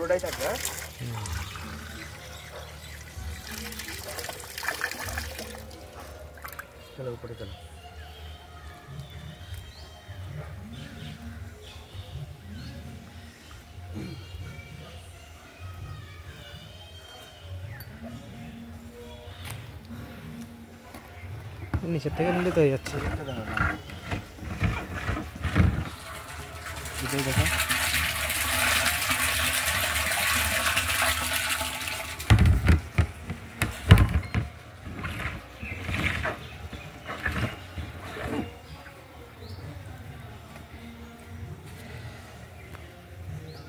পুরোটাই থাকবে। চলো উপরে চলো। নিচের থেকে নিলে তো হয়ে যাচ্ছে। দেখো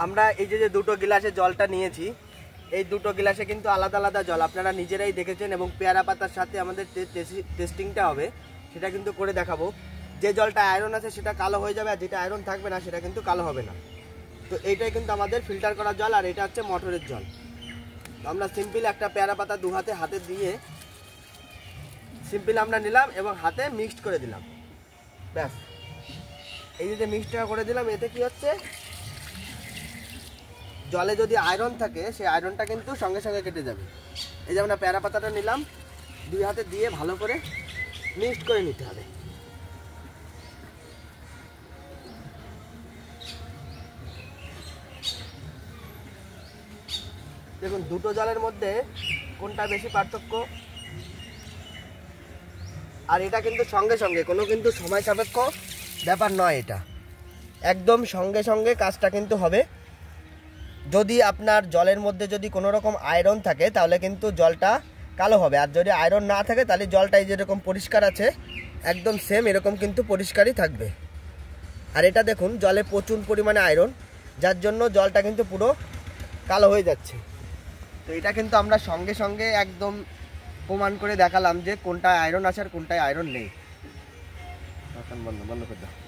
আমরা এই যে দুটো গ্লাসে জলটা নিয়েছি, এই দুটো গ্লাসে কিন্তু আলাদা আলাদা জল, আপনারা নিজেরাই দেখেছেন। এবং পেয়ারা পাতার সাথে আমাদের টেস্টিংটা হবে, সেটা কিন্তু করে দেখাবো। যে জলটা আয়রন আছে সেটা কালো হয়ে যাবে, আর যেটা আয়রন থাকবে না সেটা কিন্তু কালো হবে না। তো এইটাই কিন্তু আমাদের ফিল্টার করা জল, আর এটা হচ্ছে মোটরের জল। তো আমরা সিম্পল একটা পেয়ারা পাতা দু হাতে দিয়ে সিম্পল আমরা নিলাম এবং হাতে মিক্সড করে দিলাম, ব্যাস। এই যে মিক্সডটা করে দিলাম, এতে কি হচ্ছে, জলে যদি আয়রন থাকে সেই আয়রনটা কিন্তু সঙ্গে সঙ্গে কেটে যাবে। এই যে আমরা পেয়ারা পাতাটা নিলাম, দুই হাতে দিয়ে ভালো করে মিক্সড করে নিতে হবে। দেখুন দুটো জলের মধ্যে কোনটা বেশি পার্থক্য। আর এটা কিন্তু সঙ্গে সঙ্গে, কোনো কিন্তু সময় সাপেক্ষ ব্যাপার নয়, এটা একদম সঙ্গে সঙ্গে কাজটা কিন্তু হবে। যদি আপনার জলের মধ্যে যদি কোনো রকম আয়রন থাকে তাহলে কিন্তু জলটা কালো হবে, আর যদি আয়রন না থাকে তাহলে জলটাই যেরকম পরিষ্কার আছে একদম সেম এরকম কিন্তু পরিষ্কারই থাকবে। আর এটা দেখুন জলে প্রচুর পরিমাণে আয়রন, যার জন্য জলটা কিন্তু পুরো কালো হয়ে যাচ্ছে। তো এটা কিন্তু আমরা সঙ্গে সঙ্গে একদম প্রমাণ করে দেখালাম যে কোনটায় আয়রন আছে আর কোনটায় আয়রন নেই। বন্ধ করে দাও।